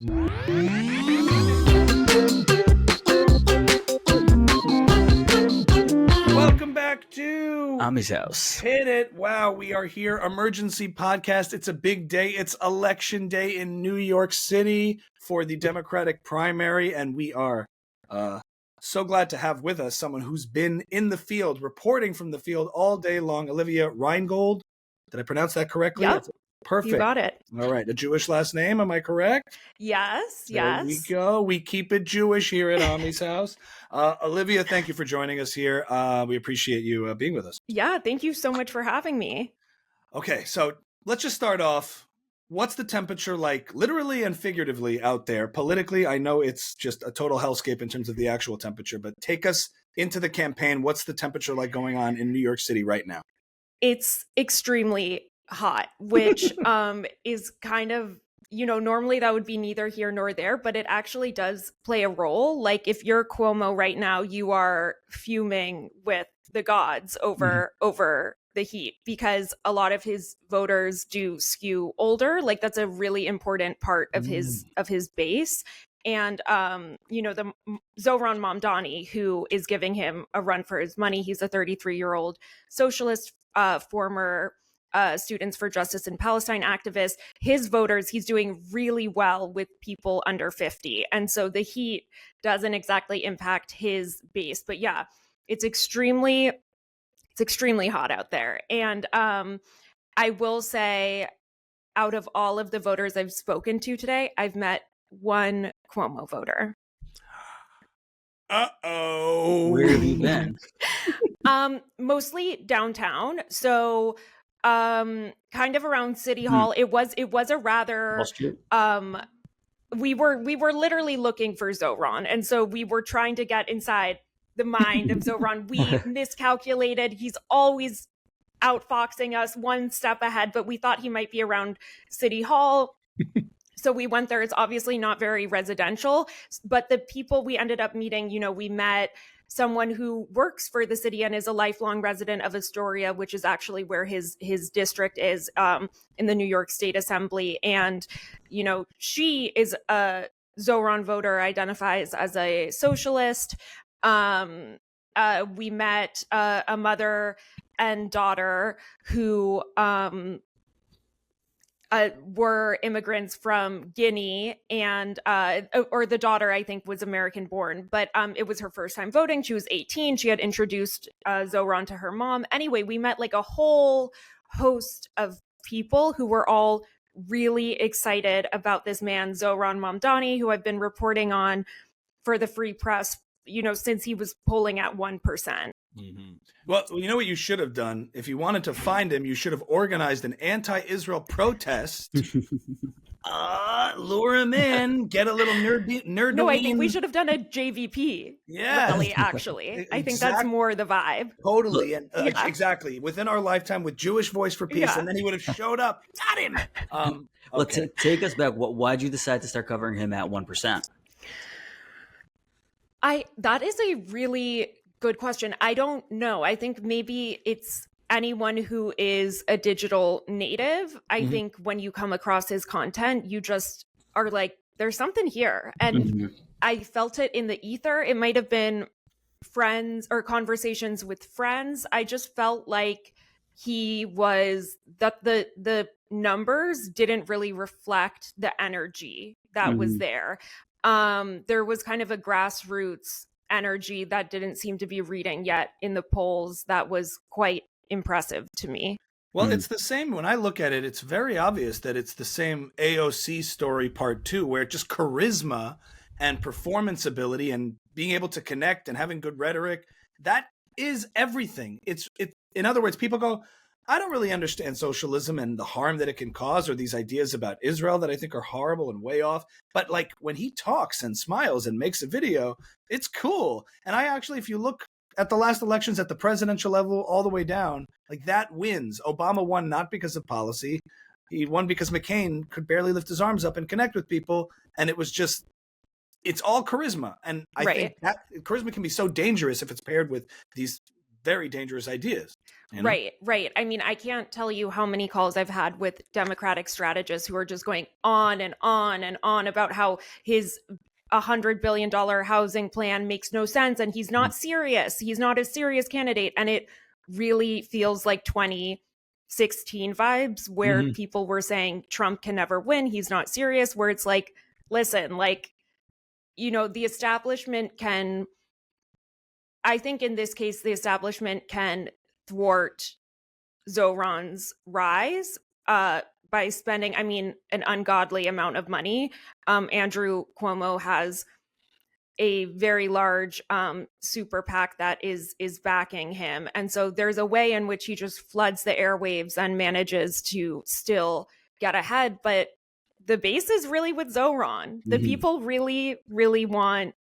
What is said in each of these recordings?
Welcome back to Ami's house. Hit It. Wow, we are here. Emergency podcast. It's a big day. It's election day in New York City for the Democratic primary, and we are so glad to have with us someone who's been in the field, reporting from the field all day long. Olivia Reingold. Did I pronounce that correctly? Yep. Perfect. You got it. All right. A Jewish last name. Am I correct? Yes. There we go. We keep it Jewish here at Ami's house. Olivia, thank you for joining us here. We appreciate you being with us. Yeah. Thank you so much for having me. Okay. So let's just start off. What's the temperature like, literally and figuratively, out there? Politically, I know it's just a total hellscape in terms of the actual temperature, but take us into the campaign. What's the temperature like going on in New York City right now? It's extremely hot, which is kind of, normally that would be neither here nor there, but it actually does play a role. Like if you're Cuomo right now, you are fuming with the gods over the heat, because a lot of his voters do skew older. Like that's a really important part of his base. And, the Zohran Mamdani, who is giving him a run for his money, he's a 33-year-old socialist, former Students for Justice in Palestine activist. His voters, he's doing really well with people under 50. And so the heat doesn't exactly impact his base. But yeah, it's extremely hot out there. And I will say, out of all of the voters I've spoken to today, I've met one Cuomo voter. Uh-oh. Where have you been? Mostly downtown. So kind of around City Hall. It was a rather we were literally looking for Zohran, and so we were trying to get inside the mind of Zohran. We miscalculated. He's always outfoxing us one step ahead, but we thought he might be around City Hall. So we went there. It's obviously not very residential, but the people we ended up meeting, we met someone who works for the city and is a lifelong resident of Astoria, which is actually where his district is, in the New York State Assembly. And, she is a Zohran voter, identifies as a socialist. We met a mother and daughter who were immigrants from Guinea, and or the daughter, I think, was American born, but it was her first time voting. She was 18. She had introduced Zohran to her mom. Anyway, we met like a whole host of people who were all really excited about this man, Zohran Mamdani, who I've been reporting on for the Free Press, since he was polling at 1%. Mm-hmm. Well, you know what you should have done? If you wanted to find him, you should have organized an anti-Israel protest. Lure him in, get a little nerd. No, I think we should have done a JVP. Yeah, really, actually. I think that's more the vibe. Totally, and exactly. Within our lifetime with Jewish Voice for Peace, and then he would have showed up. Got him! Well, take us back. Why'd you decide to start covering him at 1%? That is a really good question. I don't know. I think maybe it's anyone who is a digital native. I think when you come across his content, you just are like, there's something here. And I felt it in the ether. It might have been friends or conversations with friends. I just felt like he was that the numbers didn't really reflect the energy that was there. There was kind of a grassroots energy that didn't seem to be reading yet in the polls. That was quite impressive to me. Well, it's the same. When I look at it, it's very obvious that it's the same AOC story part 2, where just charisma and performance ability and being able to connect and having good rhetoric, that is everything. In other words, people go, I don't really understand socialism and the harm that it can cause, or these ideas about Israel that I think are horrible and way off. But like when he talks and smiles and makes a video, it's cool. And I actually, if you look at the last elections at the presidential level all the way down, like that wins. Obama won not because of policy. He won because McCain could barely lift his arms up and connect with people. And it was just, it's all charisma. And I think that charisma can be so dangerous if it's paired with these very dangerous ideas. You know? Right. I mean, I can't tell you how many calls I've had with Democratic strategists who are just going on and on and on about how his $100 billion housing plan makes no sense and he's not serious. He's not a serious candidate. And it really feels like 2016 vibes where people were saying Trump can never win. He's not serious, where it's like, listen, like, you know, the establishment can, I think in this case, the establishment can thwart Zohran's rise by spending, I mean, an ungodly amount of money. Andrew Cuomo has a very large super PAC that is backing him. And so there's a way in which he just floods the airwaves and manages to still get ahead. But the base is really with Zohran. The people really, really want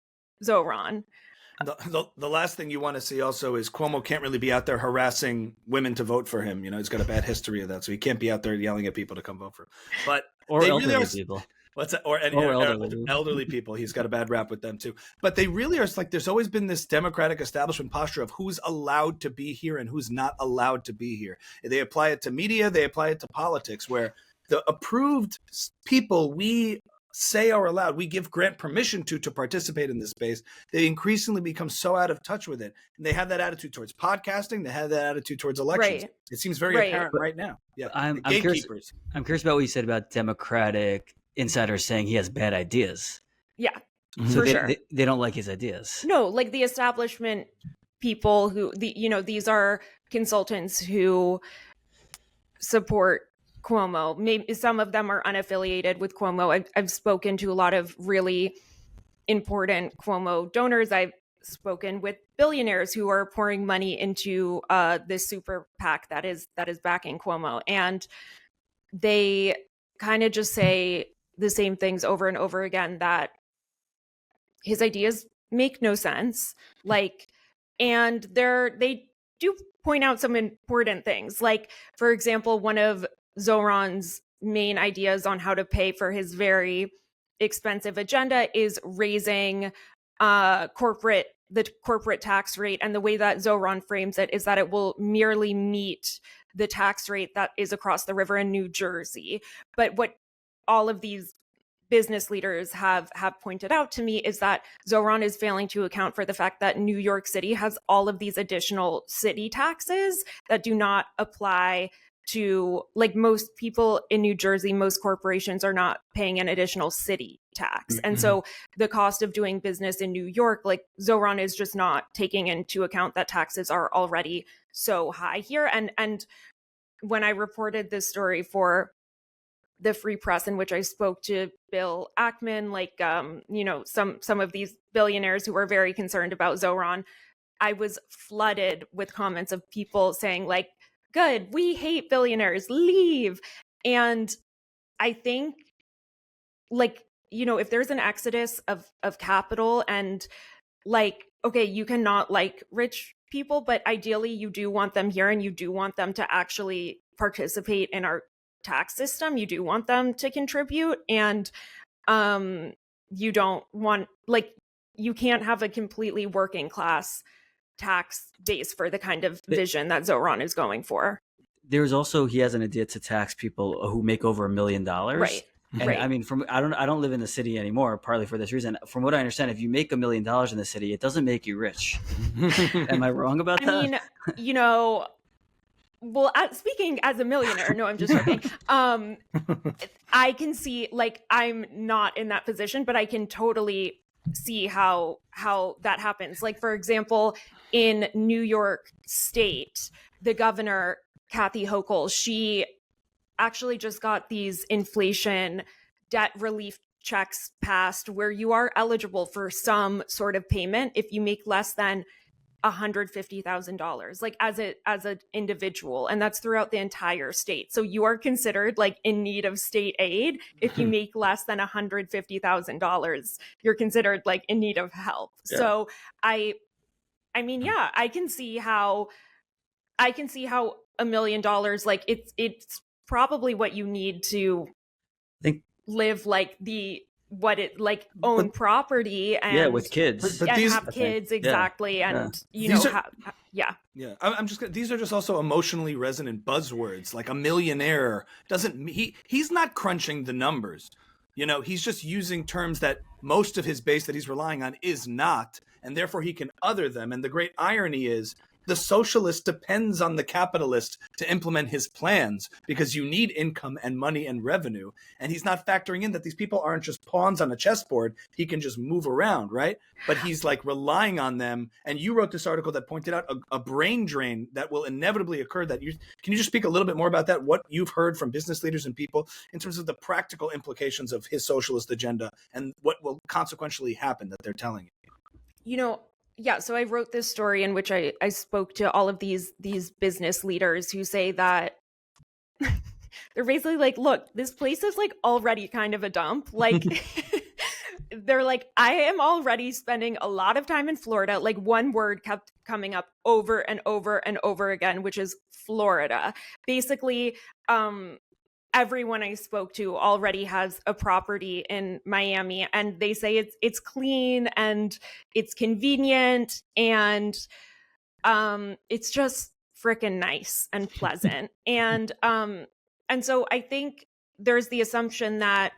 Zohran. The last thing you want to see also is Cuomo can't really be out there harassing women to vote for him. You know, he's got a bad history of that, so he can't be out there yelling at people to come vote for him. But or they elderly really are, people. What's that? Or elderly people. He's got a bad rap with them too. But they really are like, there's always been this Democratic establishment posture of who's allowed to be here and who's not allowed to be here. They apply it to media. They apply it to politics, where the approved people we say are allowed, we grant permission to participate in this space, they increasingly become so out of touch with it. And they have that attitude towards podcasting. They have that attitude towards elections. Right. It seems very apparent right now. Yeah, I'm curious about what you said about Democratic insiders saying he has bad ideas. Yeah, so for sure. They don't like his ideas. No, like the establishment people who, these are consultants who support Cuomo. Maybe some of them are unaffiliated with Cuomo. I've spoken to a lot of really important Cuomo donors. I've spoken with billionaires who are pouring money into this super PAC that is backing Cuomo, and they kind of just say the same things over and over again, that his ideas make no sense. Like, and they do point out some important things. Like, for example, one of Zohran's main ideas on how to pay for his very expensive agenda is raising the corporate tax rate. And the way that Zohran frames it is that it will merely meet the tax rate that is across the river in New Jersey. But what all of these business leaders have pointed out to me is that Zohran is failing to account for the fact that New York City has all of these additional city taxes that do not apply to, like, most people in New Jersey. Most corporations are not paying an additional city tax. And so the cost of doing business in New York, like, Zohran is just not taking into account that taxes are already so high here. And when I reported this story for the Free Press, in which I spoke to Bill Ackman, like, some of these billionaires who were very concerned about Zohran, I was flooded with comments of people saying, like, good, we hate billionaires, leave. And I think, like, if there's an exodus of capital, and, like, okay, you cannot like rich people, but ideally you do want them here, and you do want them to actually participate in our tax system. You do want them to contribute, and you don't want, like, you can't have a completely working class tax base for the kind of vision that Zohran is going for. There's also, he has an idea to tax people who make over $1 million. Right. And right. I mean, I don't live in the city anymore, partly for this reason. From what I understand, if you make $1 million in the city, it doesn't make you rich. Am I wrong about that? I mean, well, speaking as a millionaire, no, I'm just joking. I can see, like, I'm not in that position, but I can totally see how that happens. Like, for example, in New York State, the governor, Kathy Hochul, she actually just got these inflation debt relief checks passed where you are eligible for some sort of payment if you make less than $150,000, like, as an individual, and that's throughout the entire state. So you are considered, like, in need of state aid if you make less than $150,000. You're considered, like, in need of help. Yeah. So I mean, yeah, I can see how $1 million, like, it's probably what you need to live, like, the what it like own property and with kids. But and these- have kids, exactly. Yeah. And you These know, are- yeah. Yeah, I'm just these are just also emotionally resonant buzzwords. Like a millionaire he's not crunching the numbers. You know, he's just using terms that most of his base that he's relying on is not, and therefore he can other them. And the great irony is the socialist depends on the capitalist to implement his plans because you need income and money and revenue. And he's not factoring in that these people aren't just pawns on a chessboard. He can just move around, right? But he's like relying on them. And you wrote this article that pointed out a brain drain that will inevitably occur. Can you just speak a little bit more about that? What you've heard from business leaders and people in terms of the practical implications of his socialist agenda and what will consequentially happen that they're telling you? You know, yeah, so I wrote this story in which I spoke to all of these business leaders who say that they're basically like, look, this place is like already kind of a dump. Like they're like, I am already spending a lot of time in Florida. Like one word kept coming up over and over and over again, which is Florida. Basically, everyone I spoke to already has a property in Miami, and they say it's clean and it's convenient and it's just freaking nice and pleasant. And so I think there's the assumption that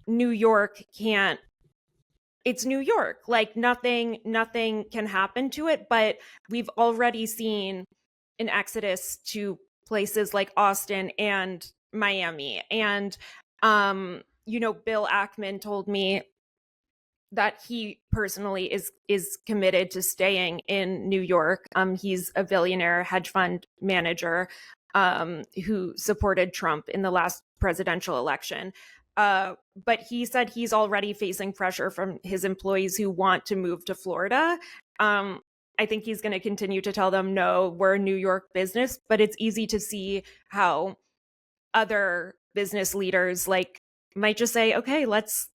New York can't, it's New York, like nothing can happen to it, but we've already seen an exodus to places like Austin and Miami. And you know, Bill Ackman told me that he personally is committed to staying in New York. He's a billionaire hedge fund manager who supported Trump in the last presidential election. But he said he's already facing pressure from his employees who want to move to Florida. I think he's going to continue to tell them, no, we're a New York business, but it's easy to see how other business leaders like might just say, okay, let's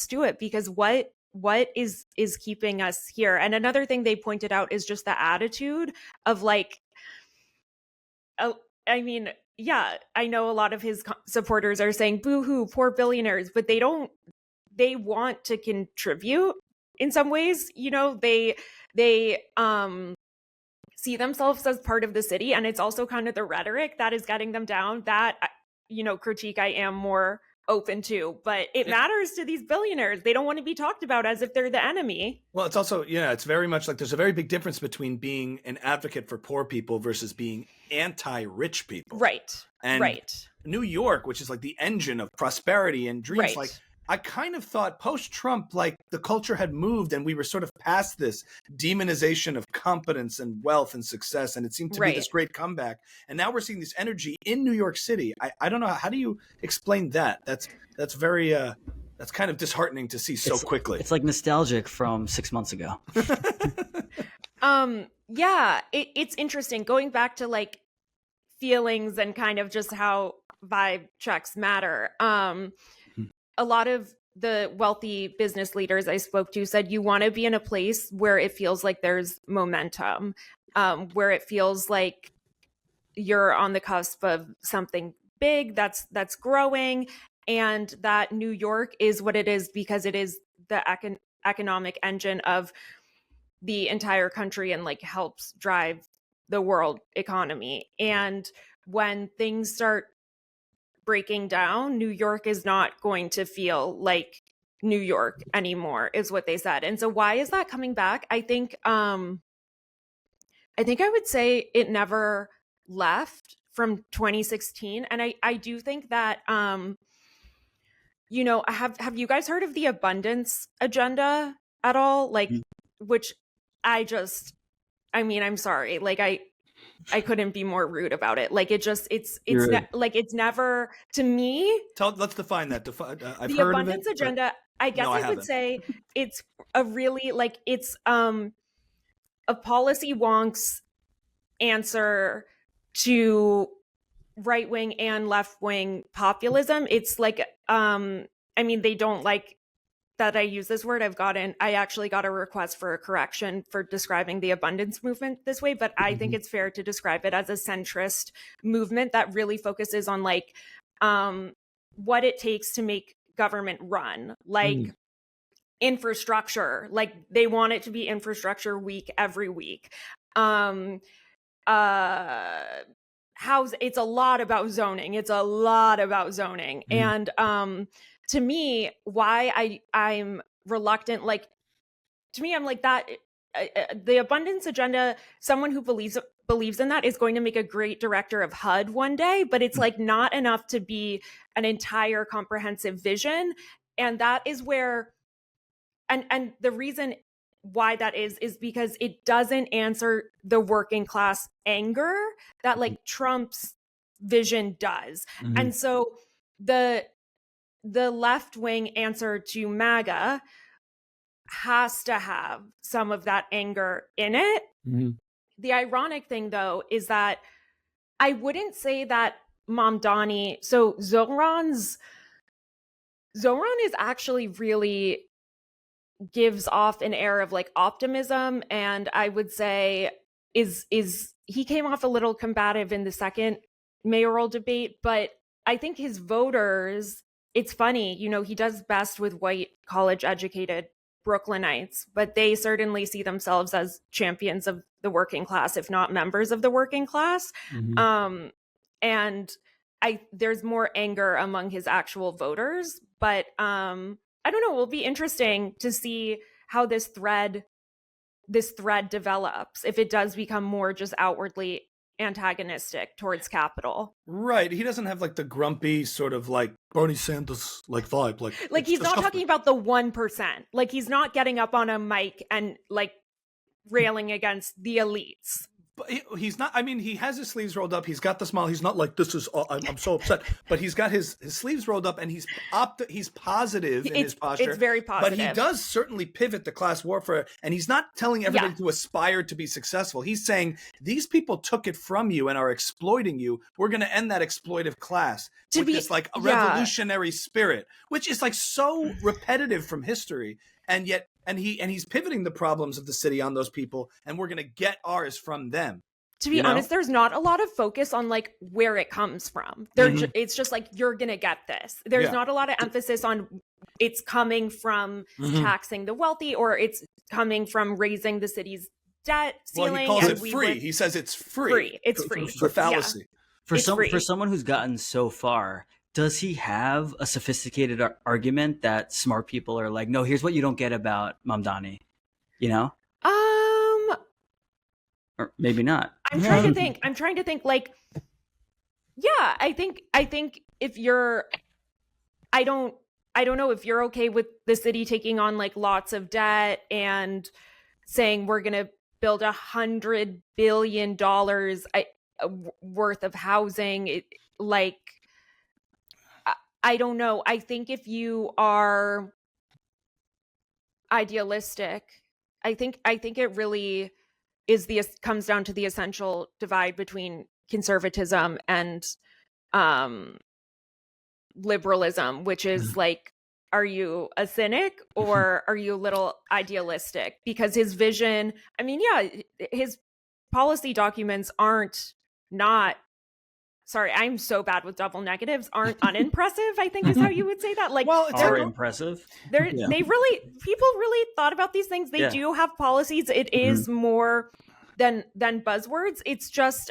do it, because what is keeping us here? And another thing they pointed out is just the attitude of like, I mean, yeah, I know a lot of his supporters are saying, boo-hoo, poor billionaires, but they want to contribute in some ways. You know, they see themselves as part of the city, and it's also kind of the rhetoric that is getting them down. That, you know, critique I am more open to, but it matters to these billionaires. They don't want to be talked about as if they're the enemy. Well, it's also, it's very much like there's a very big difference between being an advocate for poor people versus being anti-rich people. Right. And right. New York, which is like the engine of prosperity and dreams, Right. like I kind of thought post-Trump, like the culture had moved and we were sort of past this demonization of competence and wealth and success. And it seemed to be this great comeback. And now we're seeing this energy in New York City. I don't know. How do you explain that? That's very, that's kind of disheartening to see so quickly. It's like nostalgic from 6 months ago. Yeah, it's interesting going back to like feelings and kind of just how vibe checks matter. A lot of the wealthy business leaders I spoke to said you want to be in a place where it feels like there's momentum, where it feels like you're on the cusp of something big that's growing, and that New York is what it is because it is the economic engine of the entire country and like helps drive the world economy. And when things start breaking down, New York is not going to feel like New York anymore, is what they said. And so why is that coming back? I think I would say it never left from 2016. And I do think that you know, have you guys heard of the abundance agenda at all? Like, which I'm sorry, like I couldn't be more rude about it. Like it's it's never, to me. Let's define that. I've the heard abundance of it, agenda. I guess I would say it's a really like it's a policy wonks answer to right wing and left wing populism. It's like they don't like that I use this word. I actually got a request for a correction for describing the abundance movement this way, but I think it's fair to describe it as a centrist movement that really focuses on like what it takes to make government run, like infrastructure, like they want it to be infrastructure week every week. House, it's a lot about zoning. And to me, why I'm reluctant, like, to me, I'm like that. The abundance agenda, someone who believes in that is going to make a great director of HUD one day, but it's like not enough to be an entire comprehensive vision. And that is where, and the reason why that is because it doesn't answer the working class anger that like Trump's vision does. And so the left wing answer to MAGA has to have some of that anger in it. The ironic thing, though, is that I wouldn't say that Mamdani, so Zohran is actually really gives off an air of like optimism, and I would say is he came off a little combative in the second mayoral debate, but I think his voters, it's funny, you know, he does best with white college educated Brooklynites, but they certainly see themselves as champions of the working class, if not members of the working class. And there's more anger among his actual voters, but I don't know, it will be interesting to see how this thread develops, if it does become more just outwardly antagonistic towards capital. Right. He doesn't have like the grumpy sort of like Bernie Sanders like vibe. Like he's not talking about the 1%. Like he's not getting up on a mic and like railing against the elites. But he's not, I mean, he has his sleeves rolled up. He's got the smile. He's not like, this is, I'm so upset. But he's got his sleeves rolled up, and he's positive in his posture. It's very positive. But he does certainly pivot the class warfare, and he's not telling everybody to aspire to be successful. He's saying, these people took it from you and are exploiting you. We're going to end that exploitive class with this like a revolutionary spirit, which is like so repetitive from history. And yet, and he's pivoting the problems of the city on those people, and we're going to get ours from them. To be honest, there's not a lot of focus on like where it comes from. It's just like, you're going to get this. There's not a lot of emphasis on it's coming from taxing the wealthy, or it's coming from raising the city's debt ceiling. Well, he calls it free. He says it's free. It's free. For fallacy. For someone who's gotten so far, does he have a sophisticated argument that smart people are like, no, here's what you don't get about Mamdani, you know? Or maybe not. I'm trying to think like, yeah, I think if you're, I don't know if you're okay with the city taking on like lots of debt and saying we're going to build $100 billion worth of housing. I don't know. I think if you are idealistic, I think it really comes down to the essential divide between conservatism and liberalism, which is like, are you a cynic or are you a little idealistic? Because his vision, I mean, his policy documents aren't not, sorry, I'm so bad with double negatives, aren't unimpressive, I think is how you would say that. Like, well, are impressive. They really, people really thought about these things. They do have policies. It is more than buzzwords. It's just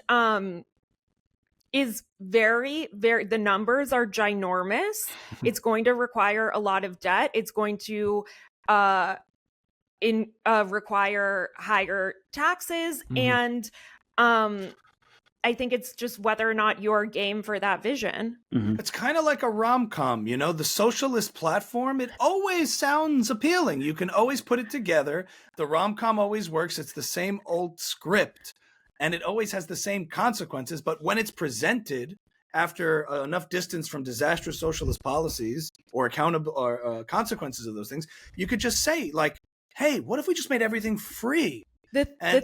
is very, very, the numbers are ginormous. It's going to require a lot of debt. It's going to require higher taxes. And I think it's just whether or not you're game for that vision. It's kind of like a rom-com, you know, the socialist platform. It always sounds appealing. You can always put it together. The rom-com always works. It's the same old script, and it always has the same consequences. But when it's presented after enough distance from disastrous socialist policies or accountable or consequences of those things, you could just say like, hey, what if we just made everything free?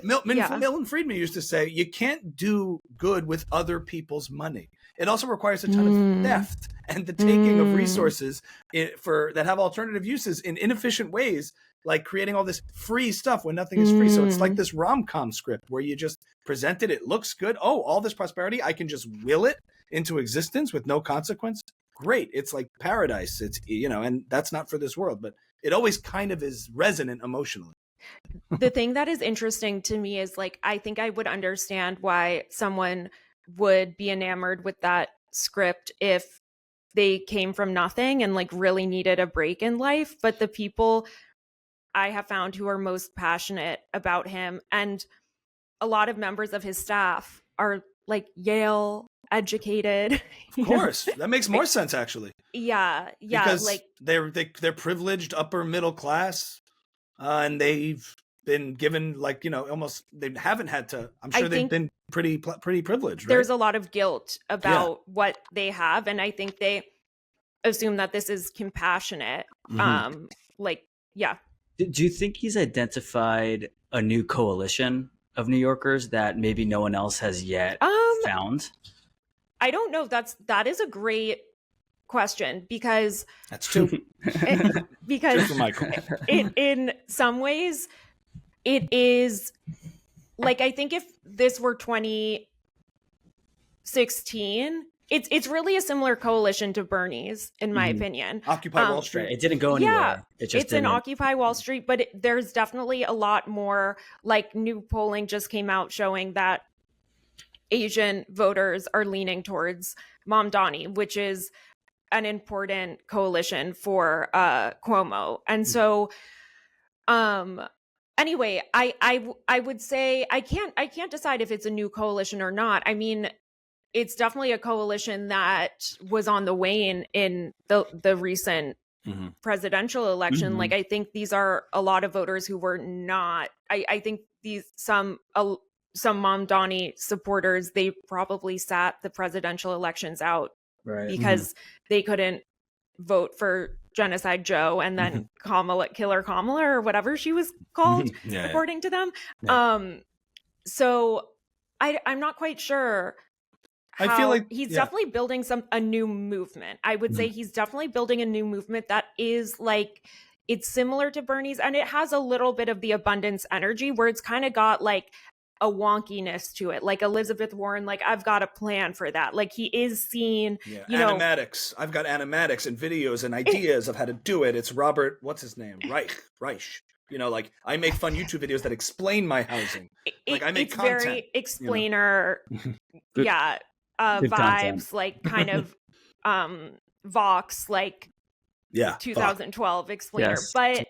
Milton Friedman used to say, you can't do good with other people's money. It also requires a ton of theft and the taking of resources that have alternative uses in inefficient ways, like creating all this free stuff when nothing is free. So it's like this rom-com script where you just present it. It looks good. Oh, all this prosperity, I can just will it into existence with no consequence, great. It's like paradise. It's, and that's not for this world, but it always kind of is resonant emotionally. The thing that is interesting to me is like, I think I would understand why someone would be enamored with that script if they came from nothing and like really needed a break in life. But the people I have found who are most passionate about him, and a lot of members of his staff are like Yale educated. Of course. That makes more sense, actually. Yeah. Because like they're privileged upper middle class, and they've been given like, almost, they haven't had to, I'm sure they've been pretty privileged, right? There's a lot of guilt about what they have, and I think they assume that this is compassionate. Mm-hmm. Do you think he's identified a new coalition of New Yorkers that maybe no one else has yet found? I don't know. That is a great question, because that's true. Because in some ways it is like, I think if this were 2016, it's really a similar coalition to Bernie's, in my opinion. Occupy Wall Street. It didn't go anywhere. Yeah, it's an Occupy Wall Street, but there's definitely a lot more, like, new polling just came out showing that Asian voters are leaning towards Mamdani, which is an important coalition for Cuomo. And so anyway, I would say I can't decide if it's a new coalition or not. I mean, it's definitely a coalition that was on the wane in the recent presidential election. Like, I think these are a lot of voters who were not, I think some Mamdani supporters, they probably sat the presidential elections out because they couldn't vote for Genocide Joe and then Killer Kamala, or whatever she was called, according to them. So I'm not quite sure. I feel like he's definitely building a new movement. I would say he's definitely building a new movement that is like, it's similar to Bernie's, and it has a little bit of the abundance energy, where it's kind of got like a wonkiness to it, like Elizabeth Warren. Like, I've got a plan for that. Like, he is seen, animatics. I've got animatics and videos and ideas of how to do it. It's Robert, what's his name? Reich. Like, I make fun YouTube videos that explain my housing. Like, I make content. It's very explainer, Good vibes, content. like kind of Vox, like 2012 explainer, but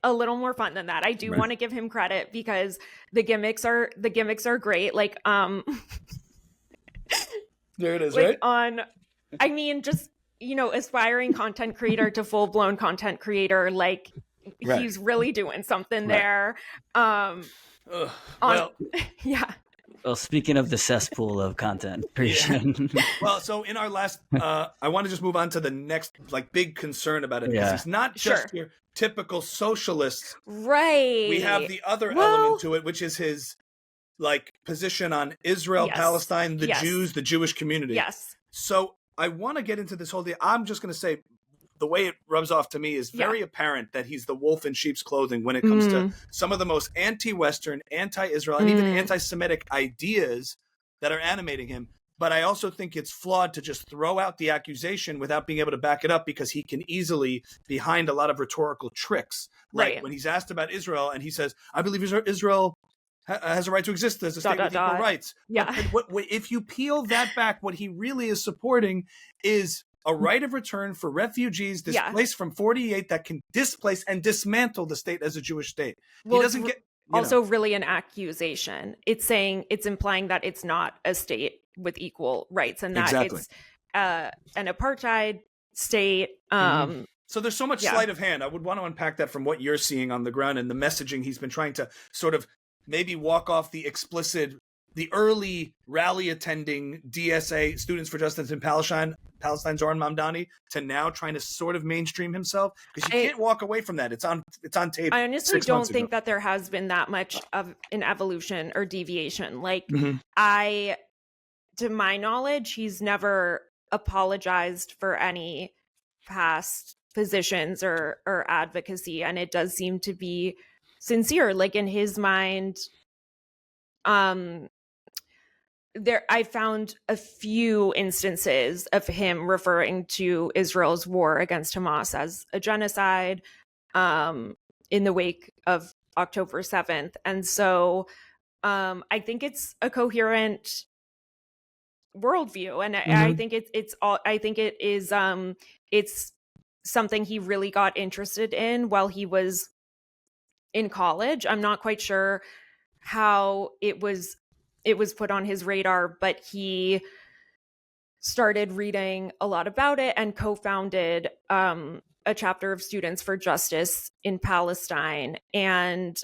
a little more fun than that. I do want to give him credit, because the gimmicks are great. Like, there it is, like right? I mean, just, aspiring content creator to full-blown content creator, like, he's really doing something there. Well, speaking of the cesspool of content creation. Well, so in our last, I want to just move on to the next, like, big concern about it, because it's not just your typical socialist. Right. We have the other element to it, which is his, like, position on Israel, Palestine, the Jews, the Jewish community. Yes. So I want to get into this whole deal. I'm just going to say, the way it rubs off to me is very apparent that he's the wolf in sheep's clothing when it comes to some of the most anti-Western, anti-Israel, and even anti-Semitic ideas that are animating him. But I also think it's flawed to just throw out the accusation without being able to back it up, because he can easily behind a lot of rhetorical tricks. Like when he's asked about Israel and he says, I believe Israel has a right to exist as a state with equal rights. Yeah. But if you peel that back, what he really is supporting is a right of return for refugees displaced from 48 that can displace and dismantle the state as a Jewish state. Well, he doesn't get also really an accusation. It's implying that it's not a state with equal rights, and that it's an apartheid state. So there's so much sleight of hand. I would want to unpack that from what you're seeing on the ground and the messaging he's been trying to sort of maybe walk off the early rally attending DSA, Students for Justice in Palestine, Zohran Mamdani, to now trying to sort of mainstream himself, because you can't walk away from that. It's on tape. I honestly don't think that there has been that much of an evolution or deviation. Like, to my knowledge, he's never apologized for any past positions or advocacy, and it does seem to be sincere. Like, in his mind, I found a few instances of him referring to Israel's war against Hamas as a genocide in the wake of October 7th. And so I think it's a coherent worldview, and I think it's something he really got interested in while he was in college. I'm not quite sure how it was put on his radar, but he started reading a lot about it and co-founded a chapter of Students for Justice in Palestine. And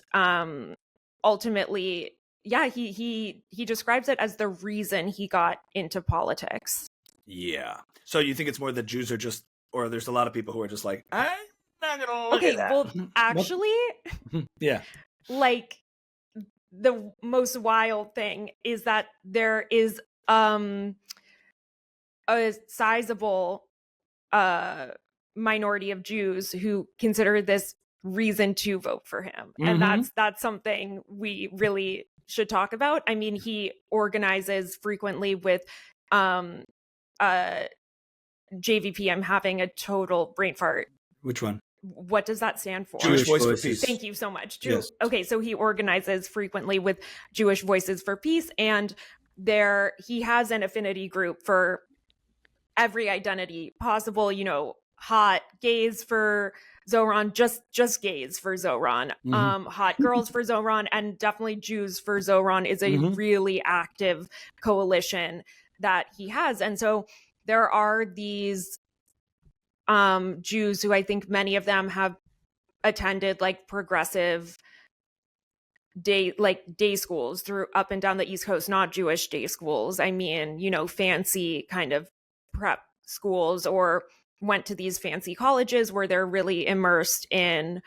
ultimately, yeah, he describes it as the reason he got into politics. Yeah. So you think it's more that Jews are just, or there's a lot of people who are just like, I'm not gonna look at that. Well, actually, yeah, like the most wild thing is that there is a sizable minority of Jews who consider this reason to vote for him. And that's something we really should talk about. I mean, he organizes frequently with JVP. I'm having a total brain fart. Which one? What does that stand for? Jewish Voice for Peace. Thank you so much. Yes. Okay, so he organizes frequently with Jewish Voices for Peace, and he has an affinity group for every identity possible, you know, hot gays for Zohran, just gays for Zohran, hot girls for Zohran, and definitely Jews for Zohran is a really active coalition that he has. And so there are these Jews who, I think many of them have attended like progressive day schools through up and down the East Coast, not Jewish day schools. I mean, you know, fancy kind of prep schools, or went to these fancy colleges where they're really immersed in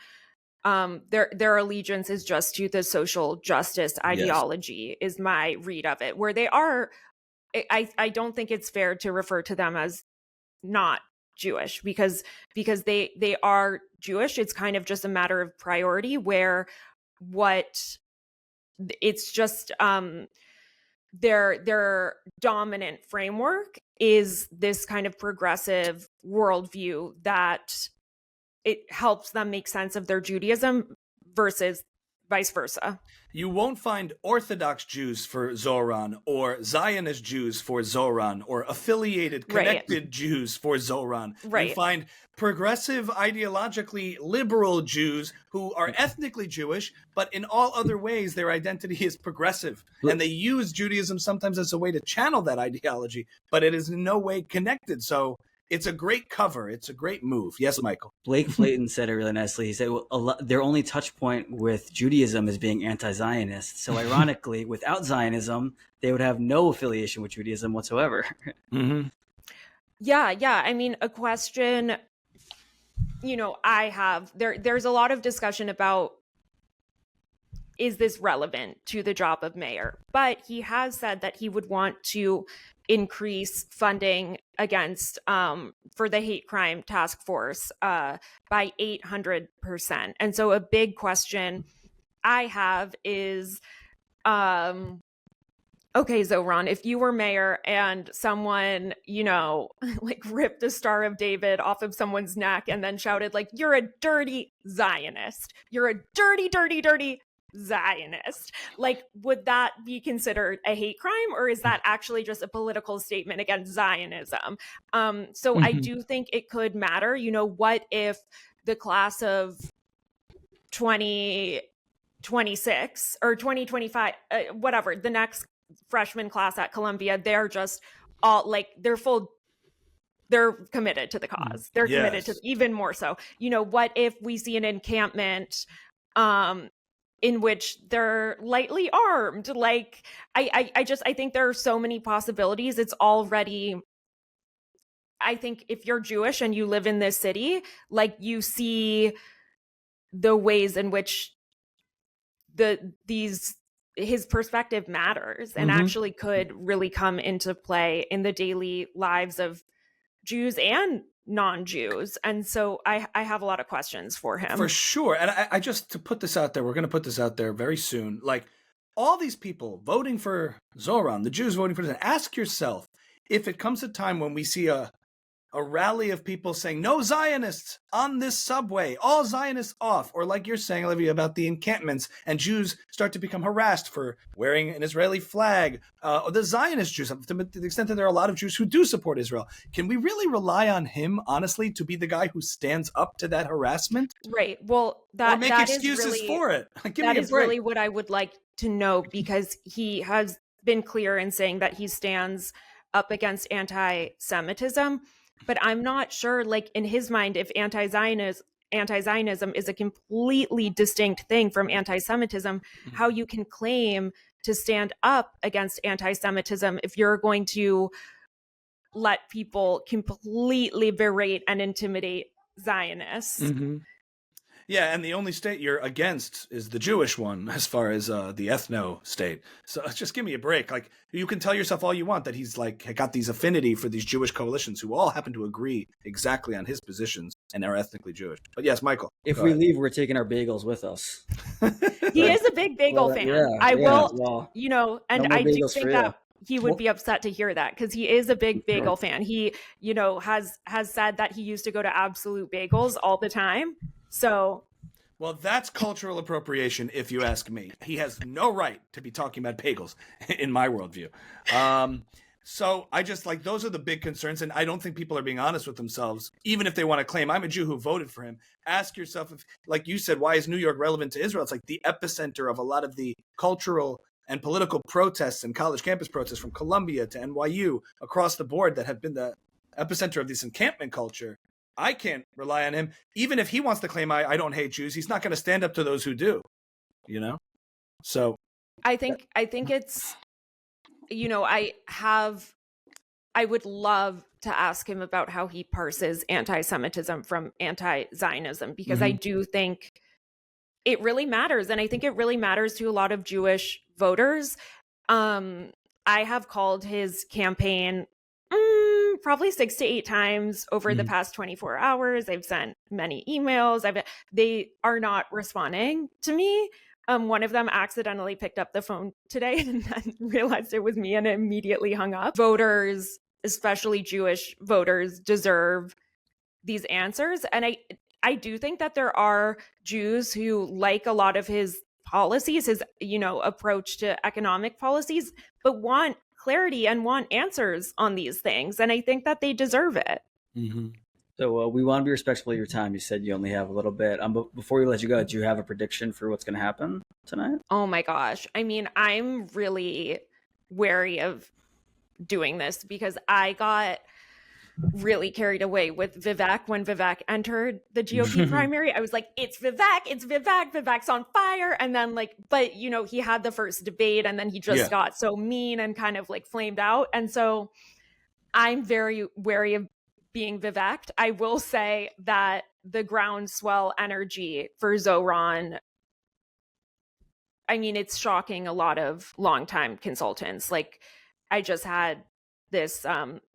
their allegiance is just to the social justice ideology, is my read of it, where they are. I don't think it's fair to refer to them as not Jewish, because they are Jewish. It's kind of just a matter of priority, where it's just their dominant framework is this kind of progressive worldview that it helps them make sense of their Judaism versus vice versa. You won't find Orthodox Jews for Zohran, or Zionist Jews for Zohran, or affiliated, connected Jews for Zohran. Right. You find progressive, ideologically liberal Jews who are ethnically Jewish, but in all other ways their identity is progressive. And they use Judaism sometimes as a way to channel that ideology, but it is in no way connected. So it's a great cover. It's a great move. Yes, Michael. Blake Flayton said it really nicely. He said, well, their only touch point with Judaism is being anti-Zionist. So ironically, without Zionism, they would have no affiliation with Judaism whatsoever. Yeah. I mean, a question, you know, I have, there's a lot of discussion about, is this relevant to the job of mayor? But he has said that he would want to increase funding against for the hate crime task force by 800%. And so a big question I have is, okay, Zohran, if you were mayor and someone, you know, like ripped the Star of David off of someone's neck and then shouted like, you're a dirty Zionist, you're a dirty, dirty, dirty Zionist, like, would that be considered a hate crime, or is that actually just a political statement against Zionism? So I do think it could matter. You know, what if the class of 2026 or 2025, whatever, the next freshman class at Columbia, they're just all like, they're committed to the cause. They're committed to, even more so. You know, what if we see an encampment in which they're lightly armed? Like, I think there are so many possibilities. It's already, I think if you're Jewish and you live in this city, like, you see the ways in which his perspective matters and actually could really come into play in the daily lives of Jews and non-Jews. And so I have a lot of questions for him. For sure. And I just, to put this out there, we're going to put this out there very soon. Like, all these people voting for Zohran, the Jews voting for Zohran, ask yourself, if it comes a time when we see a rally of people saying, no Zionists on this subway, all Zionists off, or like you're saying, Olivia, about the encampments, and Jews start to become harassed for wearing an Israeli flag, or the Zionist Jews, to the extent that there are a lot of Jews who do support Israel. Can we really rely on him, honestly, to be the guy who stands up to that harassment? Right. Well, or make that excuses is really, for it? Give that me a is break. really what I would like to know, because he has been clear in saying that he stands up against anti-Semitism. But I'm not sure, like, in his mind, if anti-Zionism is a completely distinct thing from anti-Semitism, how you can claim to stand up against anti-Semitism if you're going to let people completely berate and intimidate Zionists. Mm-hmm. Yeah, and the only state you're against is the Jewish one, as far as the ethno state. So just give me a break. Like, you can tell yourself all you want that he's like got these affinity for these Jewish coalitions who all happen to agree exactly on his positions and are ethnically Jewish. But yes, Michael. If we leave, we're taking our bagels with us. He is a big bagel fan. Well, and no I do bagels think for that he would be upset to hear that, because he is a big bagel fan. He, has said that he used to go to Absolute Bagels all the time. So, well, that's cultural appropriation, if you ask me. He has no right to be talking about bagels in my worldview. So I just like, those are the big concerns. And I don't think people are being honest with themselves, even if they want to claim I'm a Jew who voted for him. Ask yourself, if, like you said, why is New York relevant to Israel? It's like the epicenter of a lot of the cultural and political protests and college campus protests from Columbia to NYU across the board that have been the epicenter of this encampment culture. I can't rely on him. Even if he wants to claim I don't hate Jews, he's not going to stand up to those who do, So I think it's, I would love to ask him about how he parses anti-Semitism from anti-Zionism, because I do think it really matters. And I think it really matters to a lot of Jewish voters. I have called his campaign probably 6 to 8 times over the past 24 hours. I've sent many emails. They are not responding to me. One of them accidentally picked up the phone today and then realized it was me and immediately hung up. Voters, especially Jewish voters, deserve these answers. And I do think that there are Jews who like a lot of his policies, his, approach to economic policies, but want clarity and want answers on these things. And I think that they deserve it. Mm-hmm. So we want to be respectful of your time. You said you only have a little bit. But before we let you go, do you have a prediction for what's going to happen tonight? Oh my gosh. I mean, I'm really wary of doing this because I got really carried away with Vivek when Vivek entered the GOP primary. I was like, it's Vivek, Vivek's on fire. And then but he had the first debate and then he just got so mean and kind of flamed out. And so I'm very wary of being Vivek'd. I will say that the groundswell energy for Zohran, I mean, it's shocking a lot of longtime consultants. I just had this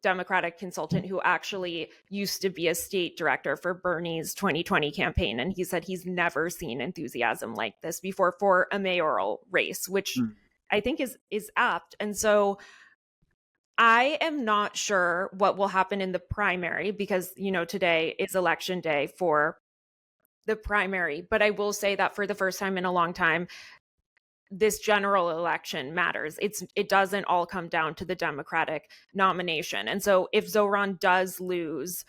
Democratic consultant who actually used to be a state director for Bernie's 2020 campaign. And he said he's never seen enthusiasm like this before for a mayoral race, which I think is apt. And so I am not sure what will happen in the primary because, today is election day for the primary. But I will say that for the first time in a long time, this general election matters. It doesn't all come down to the Democratic nomination. And so if Zohran does lose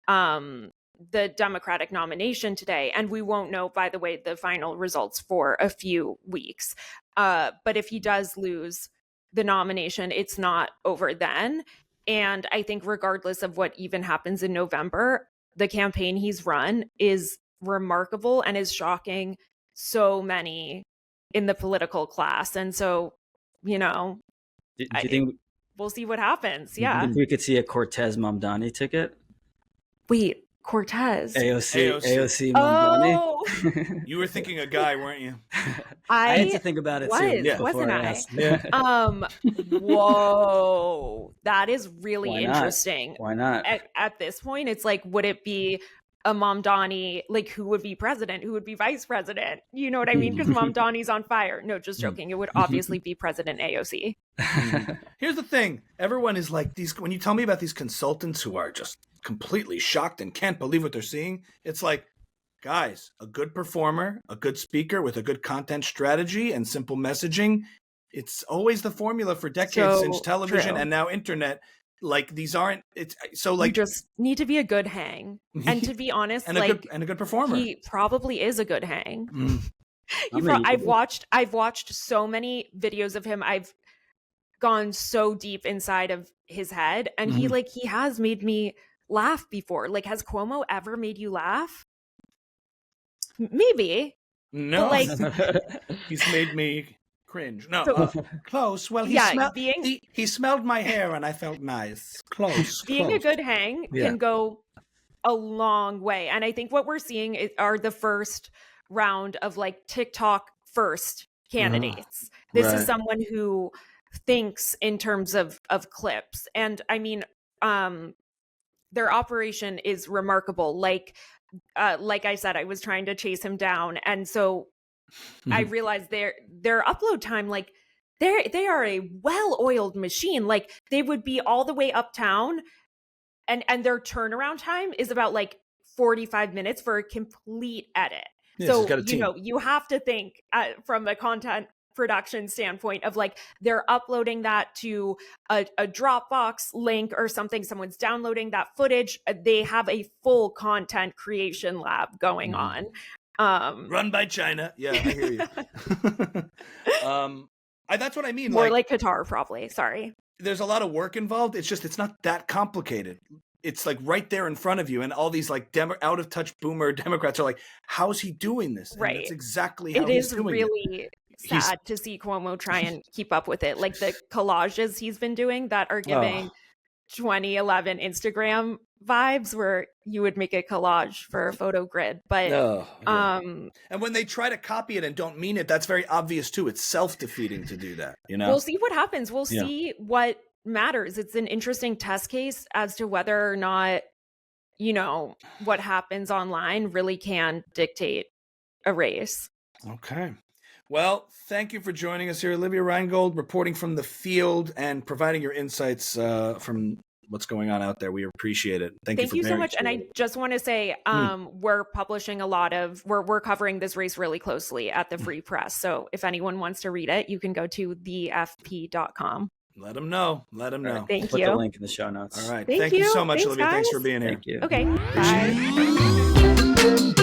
the Democratic nomination today, and we won't know, by the way, the final results for a few weeks, but if he does lose the nomination, it's not over then. And I think regardless of what even happens in November, the campaign he's run is remarkable and is shocking so many in the political class. And so, do you think we'll see what happens? Do Yeah. you think we could see a Cortez Mamdani ticket? Wait, Cortez. AOC Mamdani. Oh. You were thinking a guy, weren't you? I had to think about it too. Yeah. Wasn't I? Whoa. That is really interesting. Why not? At this point, it's would it be a Mamdani, like who would be president, who would be vice president, you know what I mean? Because Mamdani's on fire. No, just joking. It would obviously be President AOC. Here's the thing. Everyone is like these, when you tell me about these consultants who are just completely shocked and can't believe what they're seeing, it's like, guys, a good performer, a good speaker with a good content strategy and simple messaging, it's always the formula for decades since television and now internet. Like these aren't, it's so like, you just need to be a good hang. And to be honest, and a good performer. He probably is a good hang. I've watched so many videos of him. I've gone so deep inside of his head, and he has made me laugh before. Like, has Cuomo ever made you laugh? Maybe. No. But like, he's made me cringe. No, close. Well, he smelled my hair and I felt nice. Close. Being a good hang can go a long way. And I think what we're seeing are the first round of like TikTok first candidates. This is someone who thinks in terms of clips. And I mean, their operation is remarkable. Like I said, I was trying to chase him down. And so I realized their upload time, like they are a well-oiled machine. Like they would be all the way uptown, and their turnaround time is about like 45 minutes for a complete edit. So you have to think from a content production standpoint of like they're uploading that to a Dropbox link or something. Someone's downloading that footage. They have a full content creation lab going on. Run by China. Yeah, I hear you. That's what I mean. More like Qatar, probably. Sorry. There's a lot of work involved. It's not that complicated. It's like right there in front of you, and all these like out of touch boomer Democrats are like, "How's he doing this?" And right. That's exactly how he's doing it. It is really sad to see Cuomo try and keep up with it. Like the collages he's been doing that are giving 2011 Instagram vibes, where you would make a collage for a photo grid. But and when they try to copy it and don't mean it, that's very obvious too. It's self-defeating to do that, you know. We'll see what happens. We'll see what matters. It's an interesting test case as to whether or not, you know, what happens online really can dictate a race. Okay. Well, thank you for joining us here, Olivia Reingold, reporting from the field and providing your insights from what's going on out there. We appreciate it. Thank you so much. And I just want to say, we're publishing we're covering this race really closely at the Free Press. So if anyone wants to read it, you can go to thefp.com. Let them know. Right, thank Put you. the link in the show notes. All right. Thank you so much, Olivia. Guys. Thanks for being here. Thank you. Okay. Bye.